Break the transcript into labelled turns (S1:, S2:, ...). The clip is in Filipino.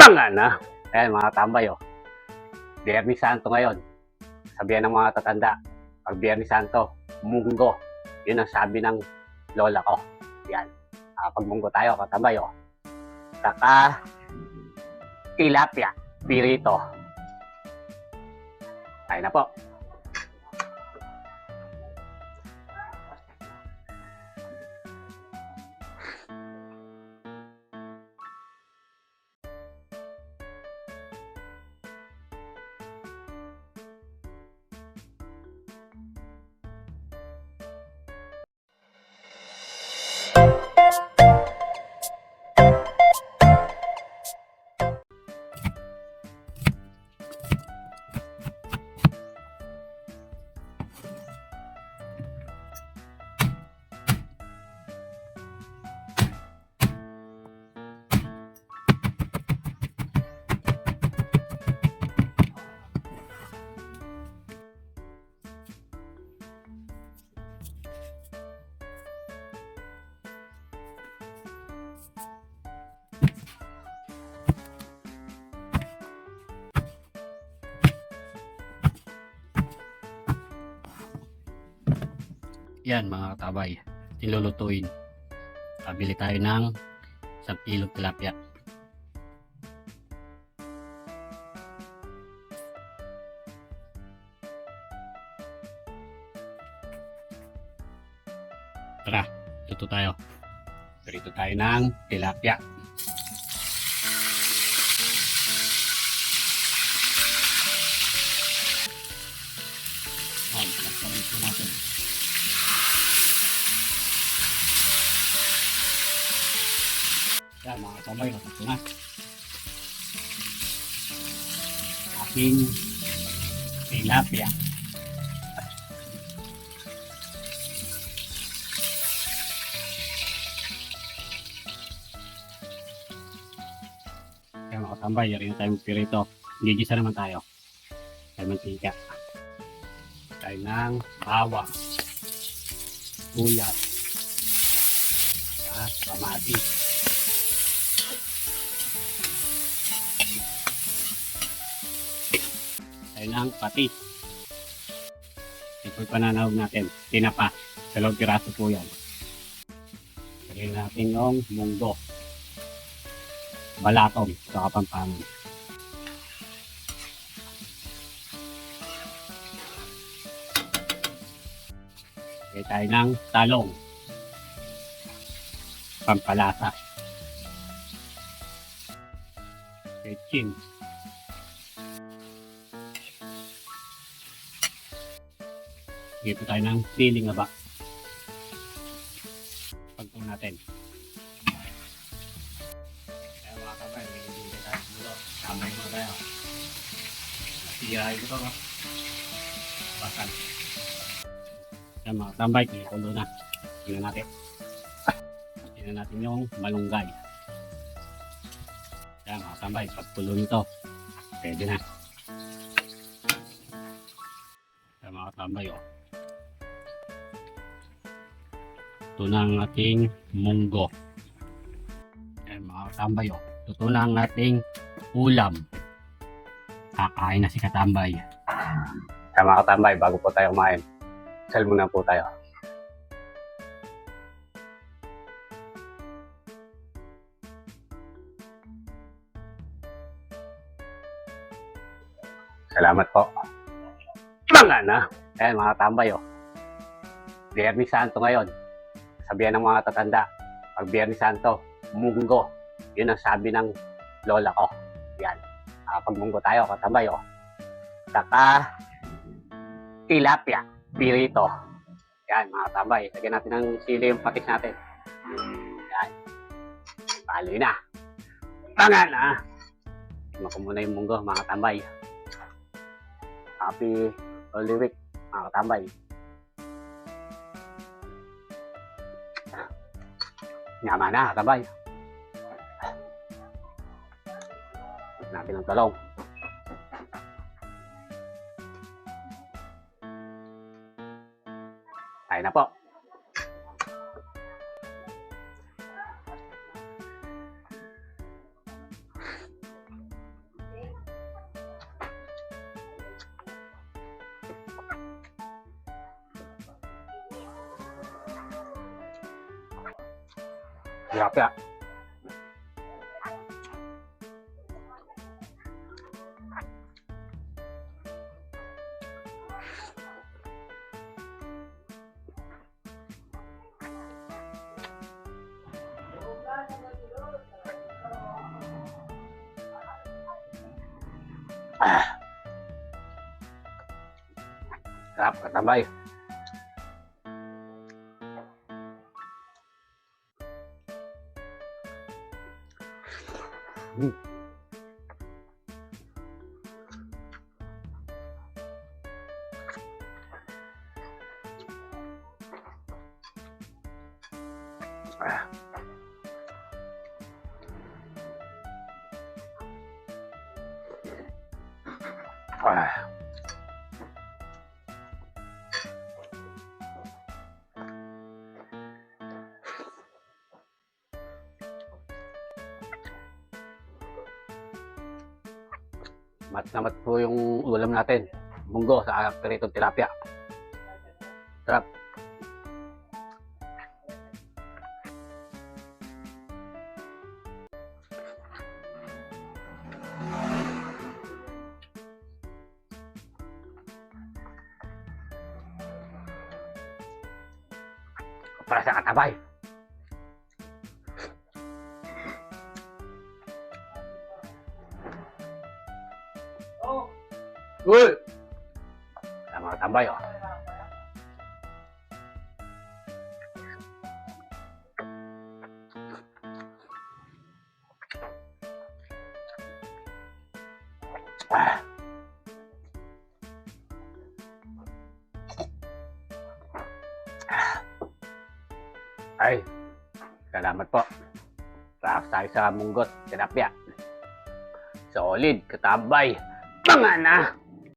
S1: Tanga na. Ayan mga tambay oh. Biyernes Santo ngayon. Sabihan ng mga tatanda. Pag Biyernes Santo, munggo. Yun ang sabi ng lola ko. Yan. Pag munggo tayo, katambay oh. Saka tilapia, pirito. Kaya na po. Yan mga katabay, nilulutuin. Pabili tayo ng 1 kilong tilapia. Tara, luto tayo. Prito tayo ng tilapia. Palagparin natin. Yan mga kabay, natuto na. Aking tilapia. Yan mga tambay, yarin tayo magpirito. Gigisa naman tayo. Tayo mantika. Tayo ng bawang, sibuyas, at kamatis. Tayo ng patis. Ito'y pananawag natin. Tinapa. 2 piraso po yan. Lagyan natin yung munggo. Balatong sa Kapampangan. Lagyan tayo ng talong. Pampalasa. Ketchup. Dito tayo ng siling haba. Pagpun natin. Kaya mga kabay, hindi tayo dito. Kamay mo tayo. Nasirahin ko ito. Basan. Kaya mga tambay, kikulo na. Tingnan natin. Tingnan natin yung malunggay. Kaya mga tambay, pagpulo nito, pwede na. Kaya mga tambay, oh. Ito na ang ating munggo. Ayan mga katambay oh. Ito na ang ating ulam. Kakain na si katambay. Kaya mga katambay, bago po tayo kumain, sal muna po tayo. Salamat po. Mga na. Ayan mga katambay oh. Biyernes Santo ngayon. Sabihan ng mga tatanda, pag Biyernes Santo, munggo. Yun ang sabi ng lola ko. Yan. Pag munggo tayo, katambay oh. Saka tilapia, pirito. Yan mga katambay. Lagyan natin ng sili yung patis natin. Yan. Paloy na. Tanga na. Tignan ko muna yung munggo mga katambay. Happy Holy Week mga katambay. Nyama na, kabay. Natin ang talong. Tayo na po. tilapia. Sarap, katambay. Hmm. Ah. Mat na mat po yung ulam natin. Munggo sa piritong tilapia. Sarap. Para sa katabay. Uy! Ang mga tambay, oh. Ah. Ay, salamat po. Sarap tayo sa munggot, tilapia. Solid, katambay. Mga na!